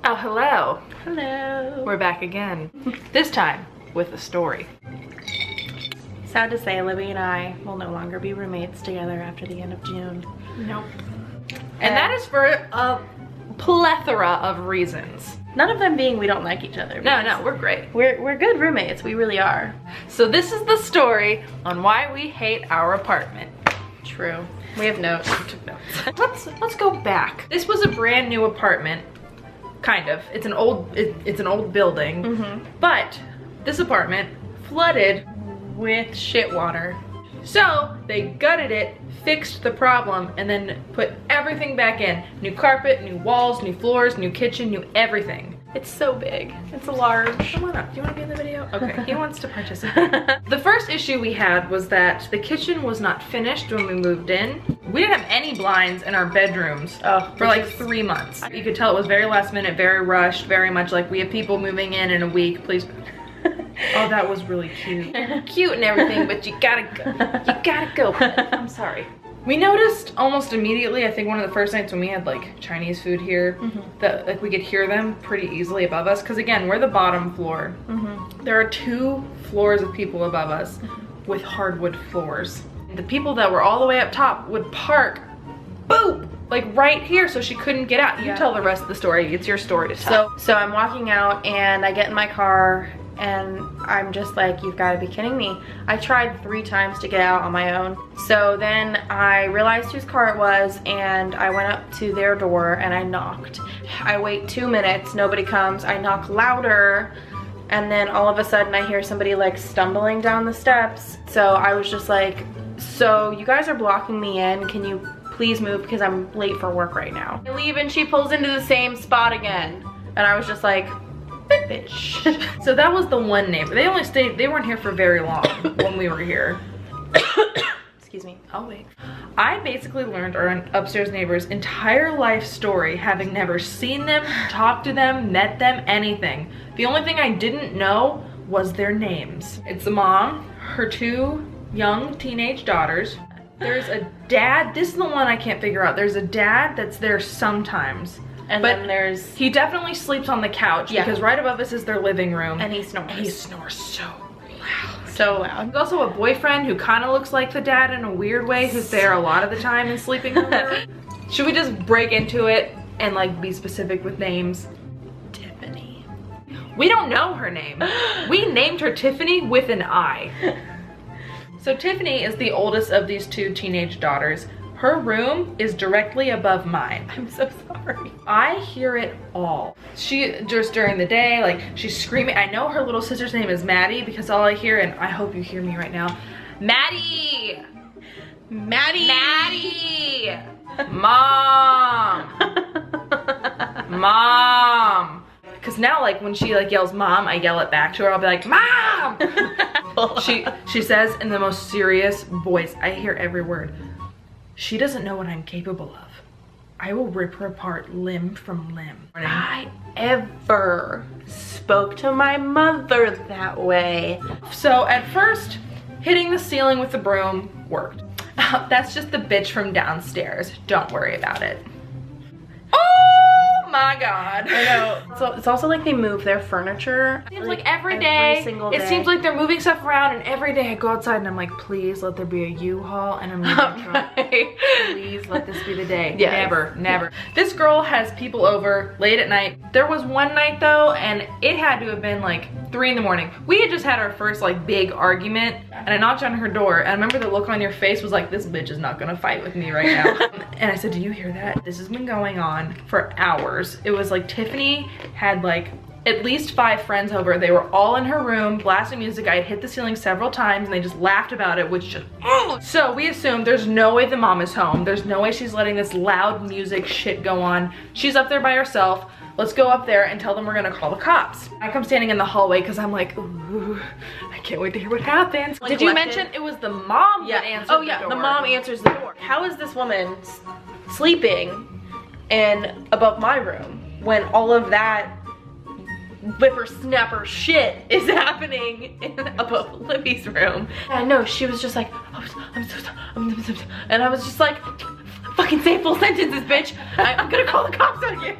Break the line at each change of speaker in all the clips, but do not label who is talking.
Oh, hello.
Hello.
We're back again. This time with a story.
Sad to say, Libby and I will no longer be roommates together after the end of June.
Nope. And that is for a plethora of reasons.
None of them being we don't like each other.
No, we're great.
We're good roommates. We really are.
So this is the story on why we hate our apartment.
True. We have notes.
I took notes. Let's go back. This was a brand new apartment, kind of. It's an old building, but this apartment flooded
With shit water.
So they gutted it, fixed the problem, and then put everything back in. New carpet, new walls, new floors, new kitchen, new everything.
It's so big. It's large.
Come on up. Do you want to be in the video? Okay, he wants to participate. The first issue we had was that the kitchen was not finished when we moved in. We didn't have any blinds in our bedrooms for like 3 months. You could tell it was very last minute, very rushed, very much like we have people moving in a week, please. Oh, that was really cute. Cute and everything, but you gotta go. You gotta go. I'm sorry. We noticed almost immediately, I think one of the first nights when we had like Chinese food here, that like we could hear them pretty easily above us. Cause again, we're the bottom floor. There are 2 floors of people above us with hardwood floors. The people that were all the way up top would park, boop, like right here, so she couldn't get out. You tell the rest of the story. It's your story to tell.
So I'm walking out and I get in my car and I'm just like, you've got to be kidding me. I tried 3 times to get out on my own. So then I realized whose car it was and I went up to their door and I knocked. I wait 2 minutes, nobody comes. I knock louder and then all of a sudden I hear somebody like stumbling down the steps. So I was just like, so you guys are blocking me in. Can you please move because I'm late for work right now? I leave and she pulls into the same spot again. And I was just like, bitch.
So that was the one neighbor. They weren't here for very long when we were here.
Excuse me.
I'll wait. I basically learned our upstairs neighbor's entire life story, having never seen them, talked to them, met them, anything. The only thing I didn't know was their names. It's the mom, her 2 young teenage daughters. There's a dad. This is the one I can't figure out. There's a dad that's there sometimes.
And then there's...
He definitely sleeps on the couch because right above us is their living room.
And he snores.
And he snores so loud.
So loud.
There's also a boyfriend who kind of looks like the dad in a weird way, who's there a lot of the time and sleeping over. Should we just break into it and like be specific with names?
Tiffany.
We don't know her name. We named her Tiffany with an I. So Tiffany is the oldest of these 2 teenage daughters. Her room is directly above mine.
I'm so sorry.
I hear it all. She, just during the day, like she's screaming. I know her little sister's name is Maddie because all I hear, and I hope you hear me right now, Maddie!
Maddie!
Maddie! Mom! Mom! Because now like when she like yells mom, I yell it back to her. I'll be like, Mom! She says in the most serious voice, I hear every word, she doesn't know what I'm capable of. I will rip her apart limb from limb.
I ever spoke to my mother that way.
So at first, hitting the ceiling with the broom worked. That's just the bitch from downstairs. Don't worry about it. Oh my God.
I know. So it's also like they move their furniture.
It seems like every day,
single day.
it seems like they're moving stuff around, and every day I go outside and I'm like, please let there be a U-Haul and a moving truck. Please let this be the day.
Yes.
Never, never. This girl has people over late at night. There was one night though, and it had to have been like 3 in the morning. We had just had our first like big argument, and I knocked on her door, and I remember the look on your face was like, this bitch is not gonna fight with me right now. And I said, do you hear that? This has been going on for hours. It was like Tiffany had like at least 5 friends over. They were all in her room blasting music. I had hit the ceiling several times and they just laughed about it, which just so we assumed there's no way the mom is home. There's no way she's letting this loud music shit go on. She's up there by herself. Let's go up there and tell them we're gonna call the cops. I come standing in the hallway because I'm like, ooh, I can't wait to hear what happens. Did you mention it was the mom that answered the door?
Oh yeah, the mom answers the door. How is this woman sleeping in above my room when all of that whippersnapper shit is happening above Libby's room? I know, she was just like, oh, I'm so sorry. And I was just like, fucking say full sentences, bitch. I'm gonna call the cops on you.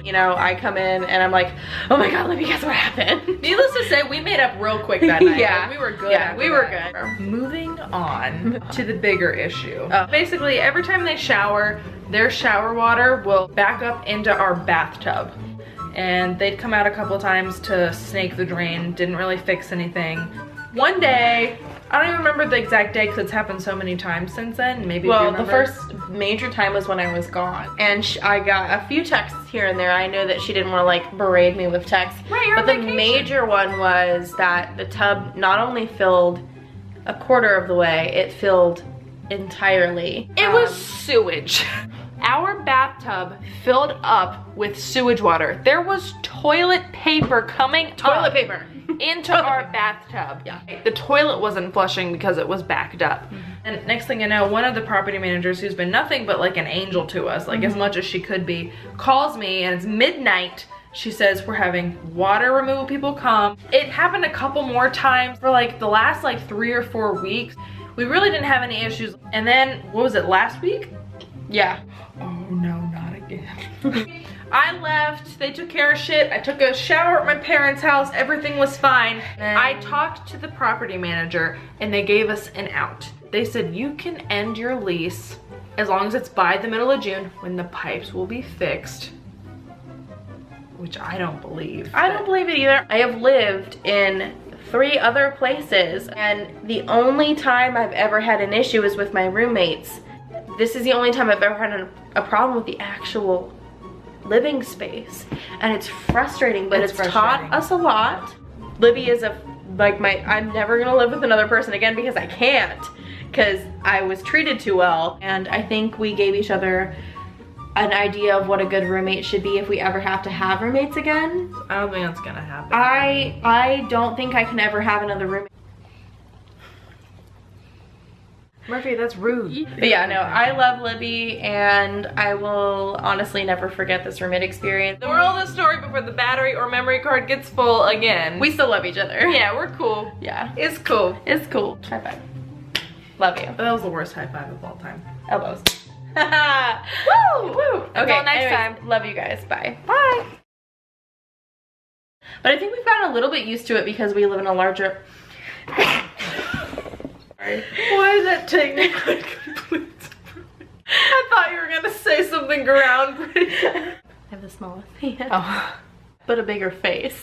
You know, I come in and I'm like, oh my God, let me guess what happened.
Needless to say, we made up real quick that night.
Yeah.
Like, we were good.
Yeah, we were
that.
good.
Moving on to the bigger issue.
Oh.
Basically, every time they shower, their shower water will back up into our bathtub. And they'd come out a couple times to snake the drain, didn't really fix anything. One day, I don't even remember the exact day because it's happened so many times since then. Maybe
Well,
if you
the
remember.
first major time was when I was gone. And I got a few texts here and there. I know that she didn't want to like berate me with texts.
Right, you're
but
on
the
vacation.
major one was that the tub not only filled a quarter of the way, it filled entirely.
It was sewage. Our bathtub filled up with sewage water. There was toilet paper coming
toilet
up
paper
into
Toilet
our
paper.
bathtub.
Yeah.
The toilet wasn't flushing because it was backed up. And next thing I know, one of the property managers, who's been nothing but like an angel to us, like as much as she could be, calls me and it's midnight. She says, we're having water removal people come. It happened a couple more times for like the last like 3 or 4 weeks. We really didn't have any issues. And then, what was it, last week?
Yeah.
Oh no, not again. I left, they took care of shit. I took a shower at my parents' house, everything was fine. I talked to the property manager and they gave us an out. They said, you can end your lease as long as it's by the middle of June when the pipes will be fixed. Which I don't believe.
I don't believe it either. I have lived in 3 other places and the only time I've ever had an issue is with my roommates. This is the only time I've ever had a problem with the actual living space. And it's frustrating, but it's taught us a lot. Libby is I'm never gonna live with another person again because I can't, because I was treated too well. And I think we gave each other an idea of what a good roommate should be if we ever have to have roommates again.
I don't think that's gonna happen.
I don't think I can ever have another roommate.
Murphy, that's rude.
But yeah, no, I love Libby and I will honestly never forget this roommate experience.
The moral of the story before the battery or memory card gets full again.
We still love each other.
Yeah, we're cool.
Yeah.
It's cool.
It's cool. High five. Love you.
That was the worst high five of all time.
Elbows.
Woo!
Woo!
Until next
anyways,
time.
Love you guys. Bye.
Bye.
But I think we've gotten a little bit used to it because we live in a larger... Sorry.
Why is that technically complete? I thought you were gonna say something groundbreaking.
I have the smallest hand.
Oh.
But a bigger face.